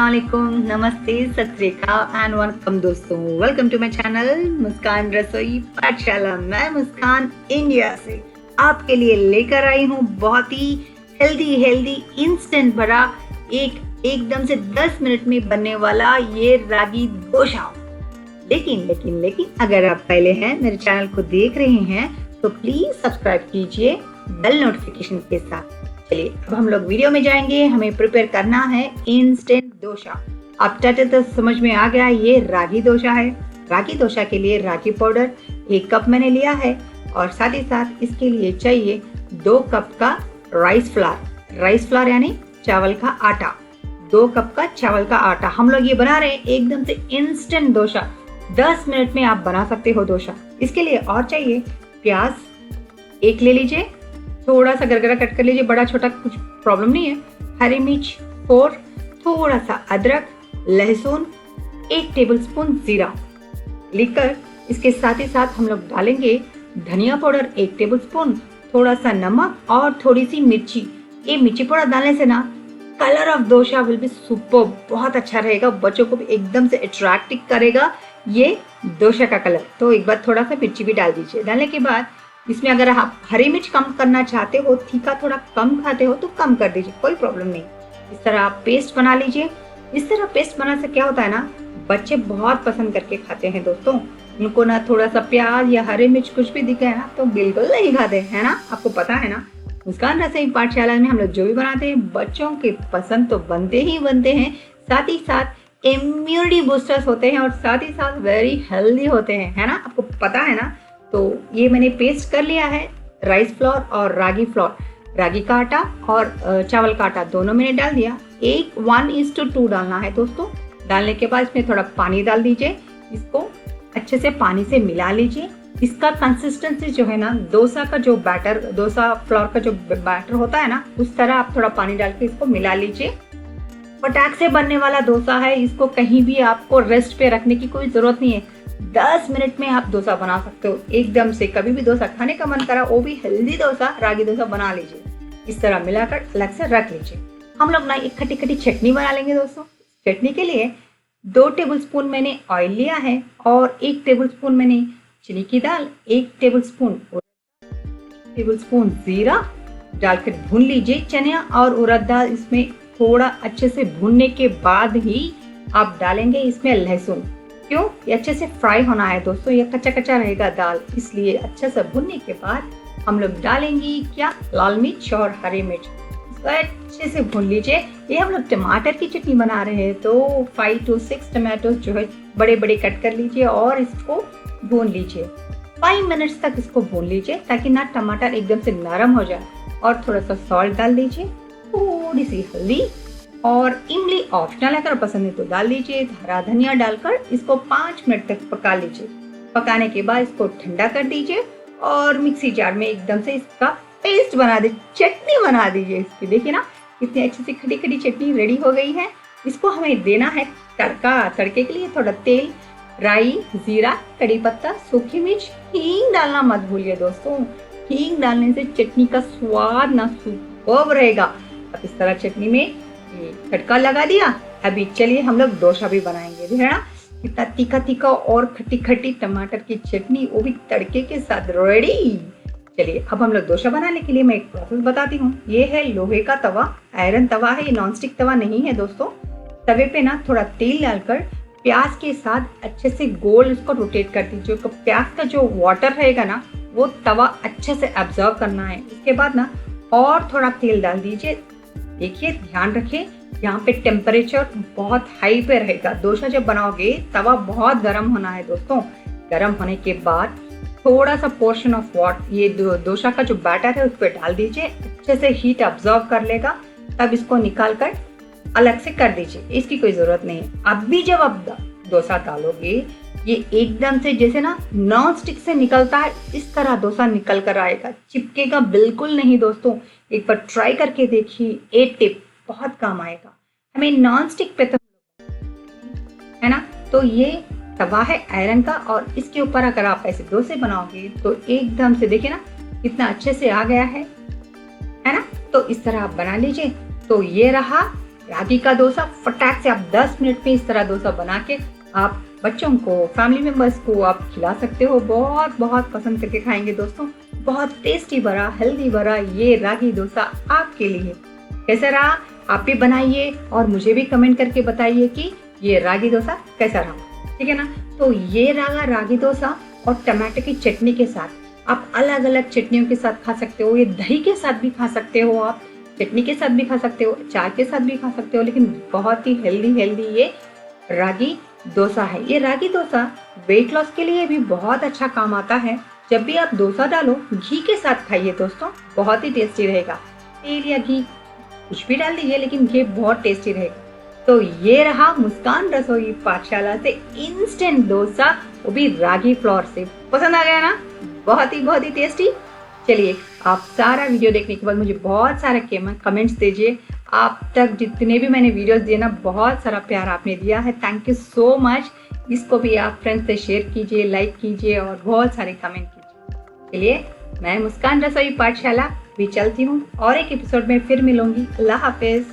अस्सलामुअलैकुम, नमस्ते, सत श्री अकाल एंड वेलकम दोस्तों। वेलकम टू माय चैनल मुस्कान रसोई पाठशाला। मैं मुस्कान इंडिया से आपके लिए लेकर आई हूँ बहुत ही हेल्दी इंस्टेंट भरा एकदम से 10 मिनट में बनने वाला ये रागी डोसा। लेकिन अगर आप पहले हैं मेरे चैनल को देख रहे हैं तो प्लीज सब्सक्राइब कीजिए बेल नोटिफिकेशन के साथ। चलिए अब हम लोग वीडियो में जाएंगे। हमें प्रिपेयर करना है इंस्टेंट डोसा। अब टाइटल तो समझ में आ गया, ये रागी डोसा है। रागी डोसा के लिए रागी पाउडर 1 कप मैंने लिया है और साथ ही साथ इसके लिए चाहिए 2 कप का राइस फ्लावर यानी चावल का आटा। 2 कप का चावल का आटा। हम लोग ये बना रहे हैं एकदम से इंस्टेंट डोसा। 10 मिनट में आप बना सकते हो डोसा। इसके लिए और चाहिए प्याज 1 ले लीजिए, थोड़ा सा गरगरा कट कर लीजिए, बड़ा छोटा कुछ प्रॉब्लम नहीं है। हरी मिर्च 4, थोड़ा सा अदरक, लहसुन, 1 टेबलस्पून जीरा लेकर इसके साथ ही साथ हम लोग डालेंगे धनिया पाउडर 1 टेबलस्पून, थोड़ा सा नमक और थोड़ी सी मिर्ची। ये मिर्ची पाउडर डालने से ना colour of dosa will be super, बहुत अच्छा रहेगा। बच्चों को भी एकदम से अट्रैक्टिव करेगा ये डोसा का कलर। तो एक बार थोड़ा सा मिर्ची भी डाल दीजिए। डालने के बाद इसमें अगर आप हरी मिर्च कम करना चाहते हो, तीखा थोड़ा कम खाते हो तो कम कर दीजिए, कोई प्रॉब्लम नहीं। इस तरह आप पेस्ट बना लीजिए। इस तरह पेस्ट बनाने से क्या होता है ना, बच्चे बहुत पसंद करके खाते हैं दोस्तों। उनको ना थोड़ा सा प्याज या हरी मिर्च कुछ भी दिखे ना तो बिल्कुल नहीं खाते है ना। आपको पता है ना, मुस्कान रसोई पाठशाला में हम लोग जो भी बनाते हैं बच्चों के पसंद तो बनते हैं। साथ ही साथ इम्यूनिटी बूस्टर्स होते हैं और साथ ही साथ वेरी हेल्दी होते हैं, है ना। आपको पता है ना। तो ये मैंने पेस्ट कर लिया है राइस फ्लोर और रागी फ्लोर। रागी का आटा और चावल का आटा दोनों मैंने डाल दिया। 1:2 डालना है दोस्तों। डालने के बाद इसमें थोड़ा पानी डाल दीजिए। इसको अच्छे से पानी से मिला लीजिए। इसका कंसिस्टेंसी जो है ना, डोसा का जो बैटर, डोसा फ्लोर का जो बैटर होता है ना, उस तरह आप थोड़ा पानी डाल के इसको मिला लीजिए। फटाक से बनने वाला डोसा है। इसको कहीं भी आपको रेस्ट पे रखने की कोई जरूरत नहीं है। 10 मिनट में आप डोसा बना सकते हो एकदम से। कभी भी डोसा खाने का मन करा, वो भी हेल्दी डोसा, रागी डोसा बना लीजिए। इस तरह मिलाकर अलग से रख लीजिए। हम लोग ना एक खट्टी चटनी बना लेंगे दोस्तों। चटनी के लिए 2 टेबलस्पून मैंने ऑयल लिया है और 1 टेबलस्पून मैंने चने की दाल, 1 टेबलस्पून जीरा डालकर भून लीजिए। चने और उड़द दाल इसमें थोड़ा अच्छे से भूनने के बाद ही आप डालेंगे इसमें लहसुन। क्यों? ये अच्छे से फ्राई होना है दोस्तों, ये कच्चा रहेगा दाल, इसलिए अच्छे से भुनने के बाद हम लोग डालेंगे क्या, लाल मिर्च और हरी मिर्च। इसको अच्छे से भून लीजिए। ये हम लोग टमाटर की चटनी बना रहे हैं तो 5 to 6 टमाटो जो है बड़े कट कर लीजिए और इसको भून लीजिए। 5 मिनट्स तक इसको भून लीजिए ताकि ना टमाटर एकदम से नरम हो जाए। और थोड़ा सा सॉल्ट डाल दीजिए, थोड़ी सी हल्दी और इमली ऑप्शनल है, अगर पसंद है तो डाल लीजिए। हरा धनिया डालकर इसको 5 मिनट तक पका लीजिए। पकाने के बाद इसको ठंडा कर दीजिए और मिक्सी जार में एकदम से इसका पेस्ट बना दीजिए, चटनी बना दीजिए इसकी। देखिए ना कितनी अच्छी सी खटी चटनी रेडी हो गई है। इसको हमें देना है तड़का। तड़के के लिए थोड़ा तेल, राई, जीरा, कड़ी पत्ता, सूखी मिर्च, हींग डालना मत भूलिए दोस्तों। हींग डालने से चटनी का स्वाद ना सुपर्ब रहेगा। अब इस तरह चटनी में तड़का लगा दिया। अभी चलिए हम लोग डोसा भी बनाएंगे, है ना। कितना तीखा और खट्टी टमाटर की चटनी, वो भी तड़के के साथ रेडी। चलिए अब हम लोग डोसा बनाने के लिए मैं एक प्रोसेस बताती हूँ। ये है लोहे का तवा, आयरन तवा है, ये नॉन स्टिक तवा नहीं है दोस्तों। तवे पे ना थोड़ा तेल डालकर प्याज के साथ अच्छे से गोल इसको रोटेट कर दीजिए। तो प्याज का जो वाटर रहेगा ना वो तवा अच्छे से एब्जॉर्व करना है। इसके बाद ना और थोड़ा तेल डाल दीजिए। देखिए ध्यान रखिए, यहाँ पे टेम्परेचर बहुत हाई पे रहेगा। डोसा जब बनाओगे तवा बहुत गर्म होना है दोस्तों। गर्म होने के बाद थोड़ा सा पोर्शन ऑफ वाटर, ये डोसा का जो बैटर है उस पर डाल दीजिए। अच्छे से हीट अब्जॉर्व कर लेगा, तब इसको निकाल कर अलग से कर दीजिए। इसकी कोई जरूरत नहीं है। अब भी जब आप डोसा डालोगे ये एकदम से जैसे ना नॉन स्टिक से निकलता है, इस तरह डोसा निकल कर आएगा, चिपकेगा बिल्कुल नहीं दोस्तों। एक बार ट्राई करके देखिए, 8 टिप बहुत काम आएगा। हमें नॉन स्टिक पे तो है ना। तो ये तवा है आयरन का और इसके ऊपर अगर आप ऐसे डोसे बनाओगे तो एकदम से देखिए ना कितना अच्छे से आ गया है ना। तो इस तरह आप बना लीजिए। तो ये रहा रागी का डोसा फटाक से आप 10 मिनट में इस तरह डोसा बना के आप बच्चों को, फैमिली मेंबर्स को आप खिला सकते हो। बहुत बहुत पसंद करके खाएंगे दोस्तों। बहुत टेस्टी भरा, हेल्दी भरा ये रागी डोसा आपके लिए। कैसा रहा? आप भी बनाइए और मुझे भी कमेंट करके बताइए कि ये रागी डोसा कैसा रहा। ठीक है ना? तो ये रहा रागी डोसा और टमाटर की चटनी के साथ। आप अलग अलग चटनियों के साथ खा सकते हो। ये दही के साथ भी खा सकते हो, आप चटनी के साथ भी खा सकते हो, चाय के साथ भी खा सकते हो। लेकिन बहुत ही हेल्दी ये रागी डोसा है। ये रागी डोसा वेट लॉस के लिए भी बहुत अच्छा काम आता है। जब भी आप डोसा डालो घी के साथ खाइए दोस्तों, बहुत ही टेस्टी रहेगा। तेल या घी कुछ भी डाल दीजिए, लेकिन घी बहुत टेस्टी रहेगा। तो ये रहा मुस्कान रसोई पाठशाला से इंस्टेंट डोसा, वो भी रागी फ्लोर से। पसंद आ गया ना? बहुत ही टेस्टी। चलिए, आप सारा वीडियो देखने के बाद मुझे बहुत सारे कमेंट्स दीजिए। आप तक जितने भी मैंने वीडियोस दिए ना, बहुत सारा प्यार आपने दिया है। Thank you so much. इसको भी आप फ्रेंड्स से शेयर कीजिए, लाइक कीजिए और बहुत सारे कमेंट कीजिए। चलिए, मैं मुस्कान रसोई पाठशाला भी चलती हूँ और एक एपिसोड में फिर मिलूंगी। अल्लाह हाफिज।